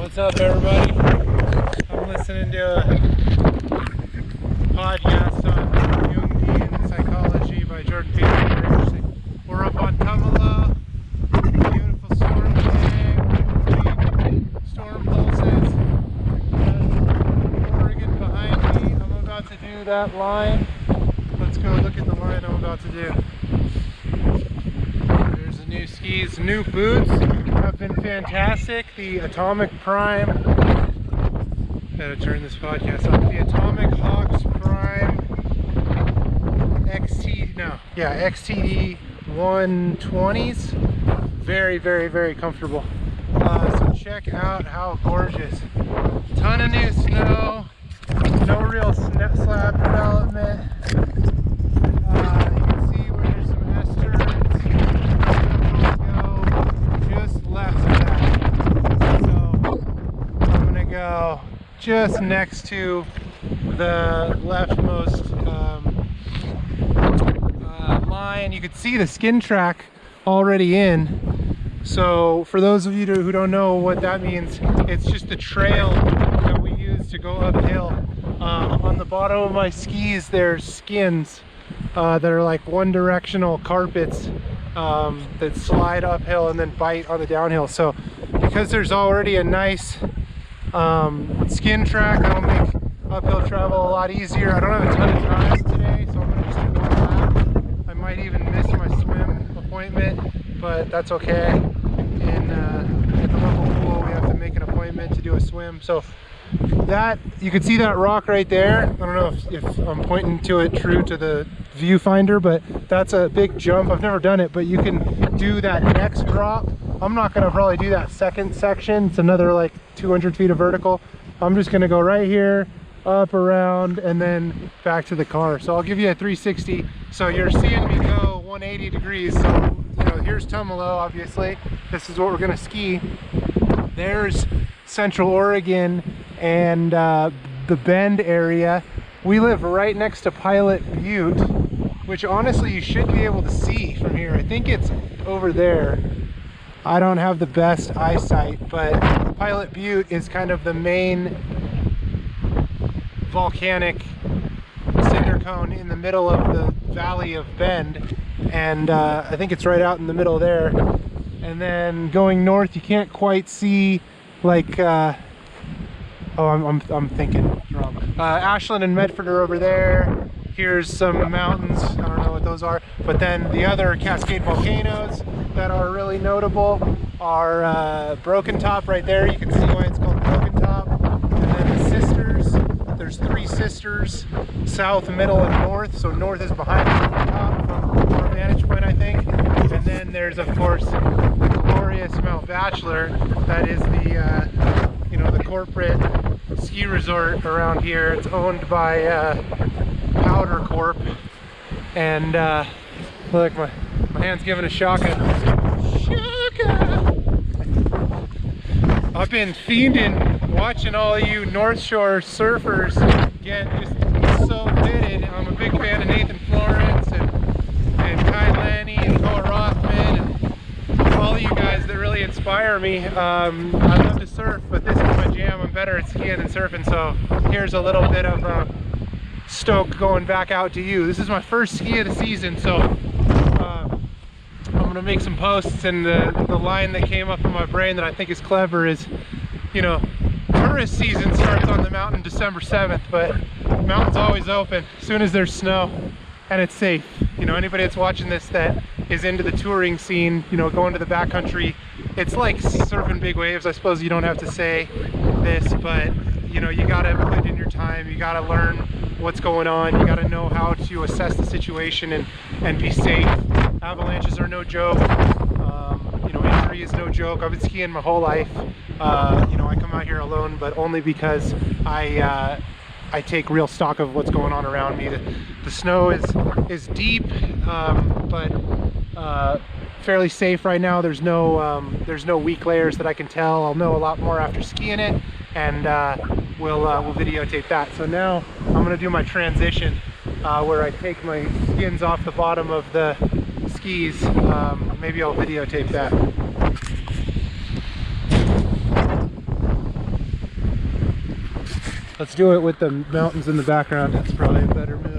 What's up, everybody? I'm listening to a podcast on Jungian psychology by Jordan Peterson. We're up on Tumalo, beautiful storm day, storm pulses. Oregon behind me. I'm about to do that line. Let's go look at the line I'm about to do. There's the new skis, new boots. Have been fantastic. The Atomic Prime. Gotta turn this podcast off. The Atomic Hawks Prime XTD 120s. Very, very, very comfortable. So check out how gorgeous. Ton of new snow. No real slab development. Just next to the leftmost line. You can see the skin track already in. So for those of you who don't know what that means, it's just the trail that we use to go uphill. On the bottom of my skis there's skins that are like one directional carpets that slide uphill and then bite on the downhill. So because there's already a nice skin track, that'll make uphill travel a lot easier. I don't have a ton of time today, so I'm going to just do one lap. I might even miss my swim appointment, but that's okay. And at the local pool we have to make an appointment to do a swim. So that, you can see that rock right there. I don't know if I'm pointing to it true to the viewfinder, but that's a big jump. I've never done it, but you can do that next drop. I'm not going to probably do that second section. It's another like 200 feet of vertical. I'm just going to go right here, up, around, and then back to the car. So I'll give you a 360. So you're seeing me go 180 degrees. So, you know, here's Tumalo, obviously. This is what we're going to ski. There's Central Oregon and the Bend area. We live right next to Pilot Butte, which honestly you should be able to see from here. I think it's over there. I don't have the best eyesight, but Pilot Butte is kind of the main volcanic cinder cone in the middle of the valley of Bend, and I think it's right out in the middle there. And then going north, you can't quite see like I'm thinking wrong. Ashland and Medford are over there. Here's some mountains, I don't know what those are, but then the other Cascade volcanoes that are really notable are Broken Top right there. You can see why it's called Broken Top. And then the Sisters, there's three sisters, south, middle, and north. So north is behind Broken Top from our vantage point, I think. And then there's, of course, the glorious Mount Bachelor. That is the, you know, the corporate ski resort around here. It's owned by Powder Corp, and look, my hand's giving a shaka. I've been fiending watching all you North Shore surfers get just so fitted. I'm a big fan of Nathan Florence and Kai Lanny and Noah Rothman and all of you guys that really inspire me. I love to surf, but this is my jam. I'm better at skiing than surfing, so here's a little bit of stoke going back out to you. This is my first ski of the season, so I'm gonna make some posts. And the line that came up in my brain that I think is clever is, you know, tourist season starts on the mountain December 7th, but the mountain's always open as soon as there's snow and it's safe. You know, anybody that's watching this that is into the touring scene, you know, going to the backcountry, it's like surfing big waves. I suppose you don't have to say this, but you know, you gotta put in your time, you gotta learn what's going on, you got to know how to assess the situation and be safe. Avalanches are no joke. You know, injury is no joke. I've been skiing my whole life. You know, I come out here alone, but only because I take real stock of what's going on around me. The snow is deep, but fairly safe right now. There's no weak layers that I can tell. I'll know a lot more after skiing it, and we'll videotape that. So now I'm going to do my transition where I take my skins off the bottom of the skis. Maybe I'll videotape that. Let's do it with the mountains in the background. That's probably a better move.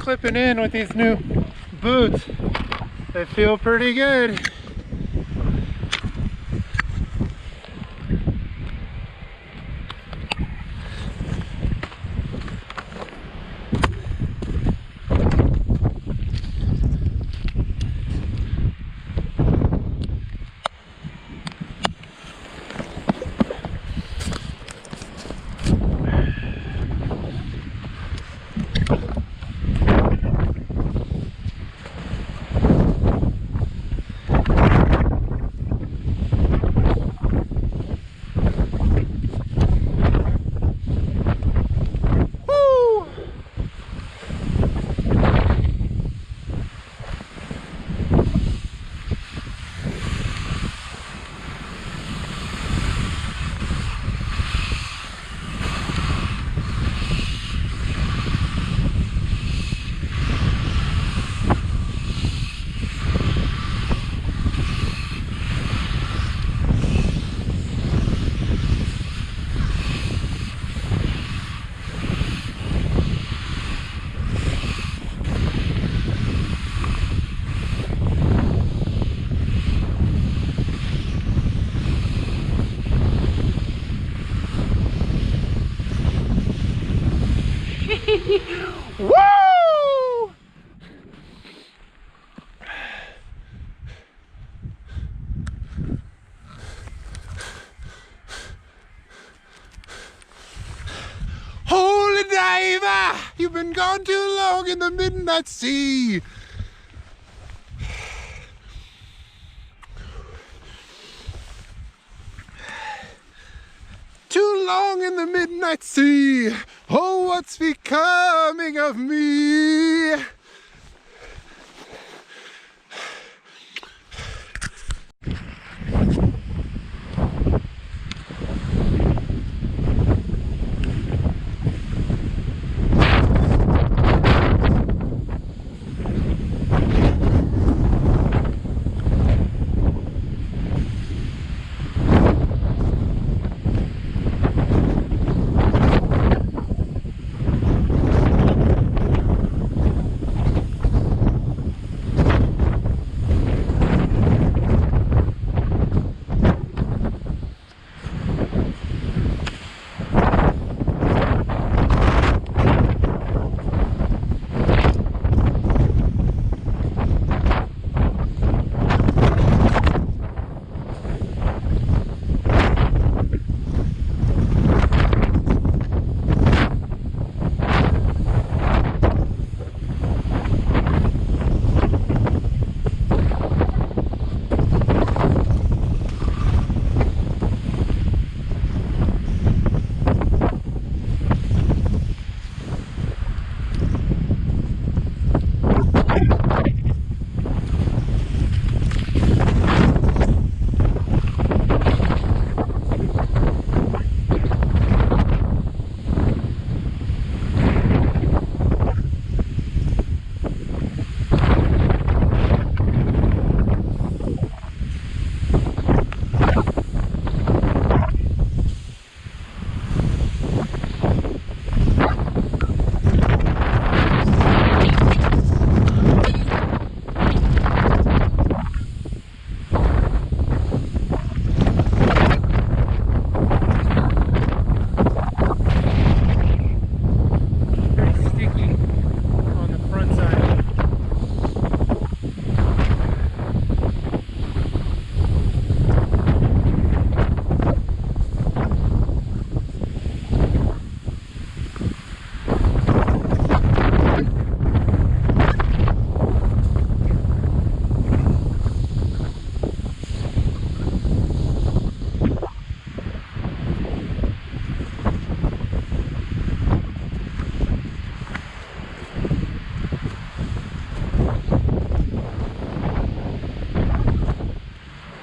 clipping in with these new boots. They feel pretty good. Woo! Holy diver, you've been gone too long in the midnight sea. Too long in the midnight sea. Oh, what's becoming of me?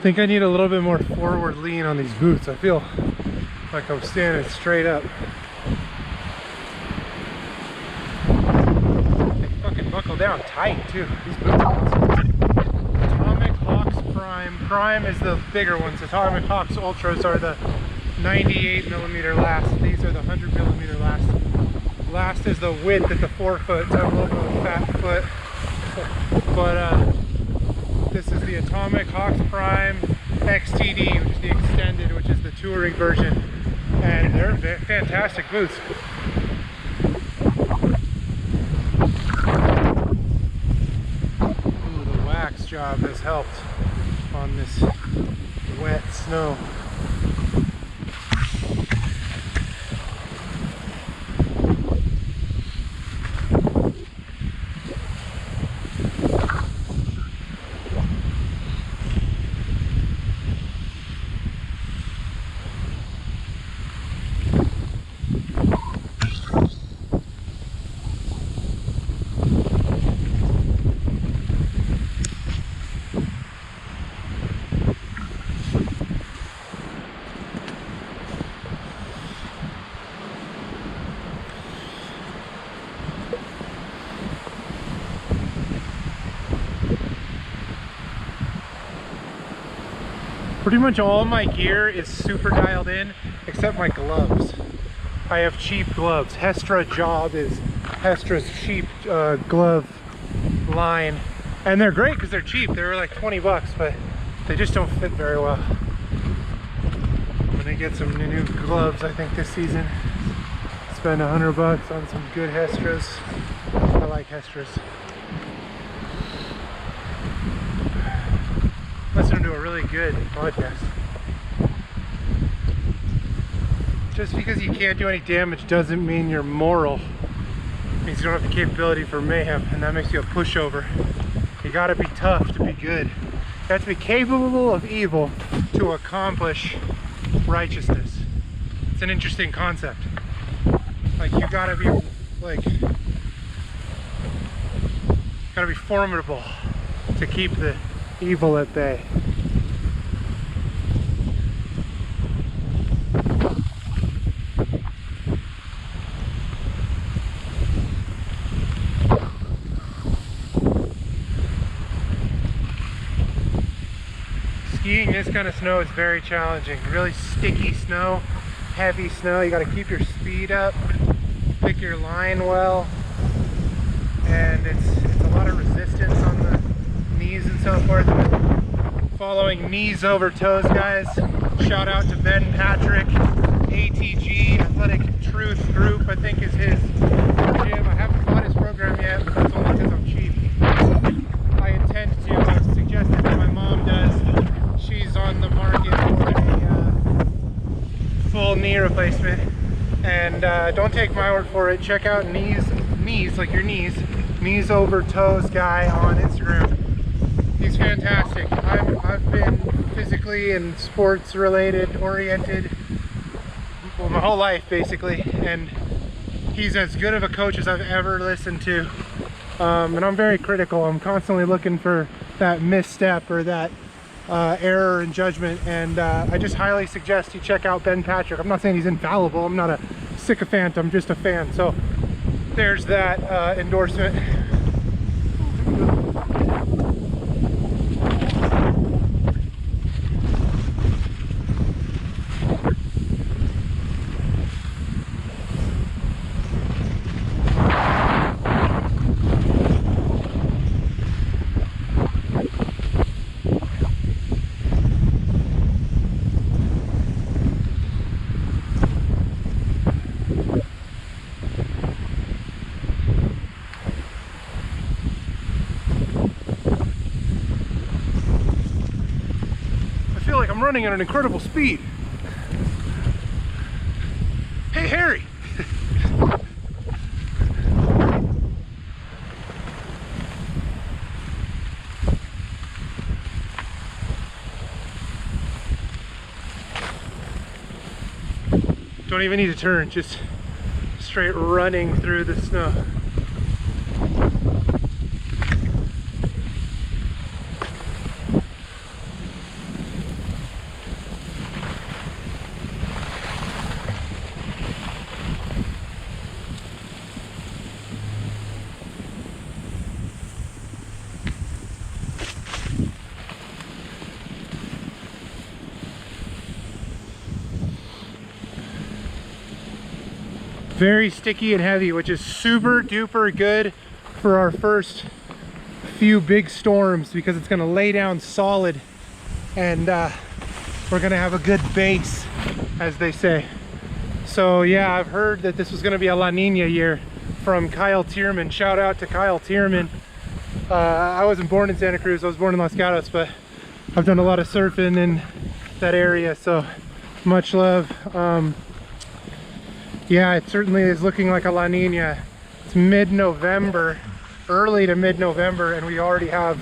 I think I need a little bit more forward lean on these boots. I feel like I'm standing straight up. They fucking buckle down tight too. These boots are awesome. Atomic Hawks Prime. Prime is the bigger ones. Atomic Hawks Ultras are the 98mm last. These are the 100mm last Last is the width at the forefoot. So I have a little bit of a fat foot. But this is the Atomic Hawks Prime XTD, which is the extended, which is the touring version. And they're fantastic boots. Ooh, the wax job has helped on this wet snow. Pretty much all my gear is super dialed in, except my gloves. I have cheap gloves. Hestra Job is Hestra's cheap glove line. And they're great because they're cheap. They were like 20 bucks, but they just don't fit very well. I'm gonna get some new gloves, I think, this season. Spend 100 bucks on some good Hestras. I like Hestras. Listen to a really good podcast. Just because you can't do any damage doesn't mean you're moral. It means you don't have the capability for mayhem, and that makes you a pushover. You gotta be tough to be good. You have to be capable of evil to accomplish righteousness. It's an interesting concept. Like, you gotta be formidable to keep the evil at bay. Skiing this kind of snow is very challenging. Really sticky snow, heavy snow. You got to keep your speed up, pick your line well, and it's a lot of resistance on the knees and so forth. Following knees over toes, guys. Shout out to Ben Patrick, ATG, Athletic Truth Group, I think is his gym. I haven't bought his program yet, but that's only because I'm cheap. I intend to. I've suggested that my mom does. She's on the market for a full knee replacement. And don't take my word for it. Check out knees like your knees over toes guy on Instagram. He's fantastic. I've been physically and sports oriented well, my whole life basically, and he's as good of a coach as I've ever listened to. And I'm very critical. I'm constantly looking for that misstep or that error in judgment, and I just highly suggest you check out Ben Patrick. I'm not saying he's infallible. I'm not a sycophant. I'm just a fan. So there's that endorsement. I'm running at an incredible speed. Hey, Harry! Don't even need to turn, just straight running through the snow. very sticky and heavy, which is super duper good for our first few big storms because it's going to lay down solid, and we're going to have a good base, as they say. So yeah, I've heard that this was going to be a La Nina year from Kyle Tierman. Shout out to Kyle Tierman. I wasn't born in Santa Cruz, I was born in Los Gatos, but I've done a lot of surfing in that area, so much love. Yeah, it certainly is looking like a La Nina. It's mid-November, early to mid-November, and we already have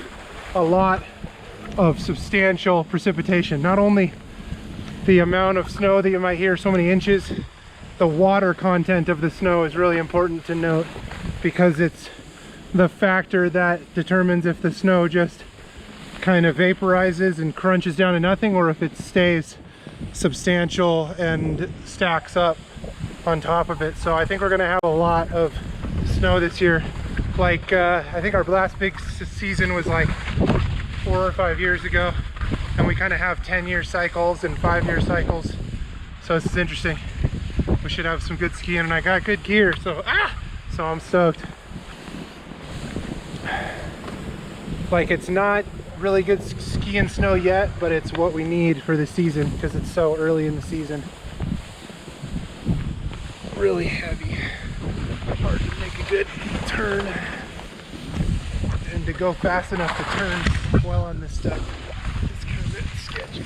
a lot of substantial precipitation. Not only the amount of snow that you might hear, so many inches, the water content of the snow is really important to note, because it's the factor that determines if the snow just kind of vaporizes and crunches down to nothing, or if it stays substantial and stacks up on top of it. So I think we're gonna have a lot of snow this year. Like I think our last big season was like 4 or 5 years ago, and we kind of have 10-year cycles and 5-year cycles. So this is interesting. We should have some good skiing, and I got good gear, so so I'm stoked. Like, it's not really good ski and snow yet, but it's what we need for the season because it's so early in the season. Really heavy, hard to make a good turn, and to go fast enough to turn well on this stuff. It's kind of a bit sketchy.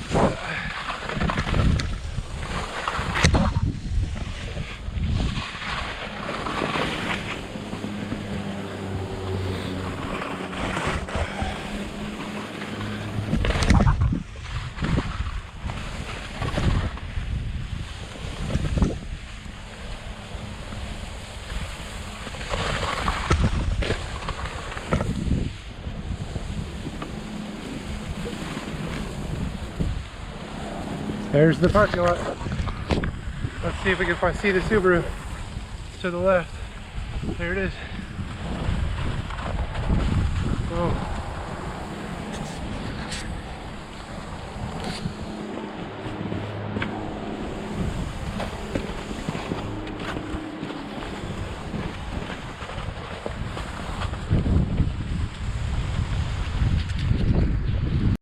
There's the parking lot. Let's see if we can see the Subaru to the left. There it is. Oh.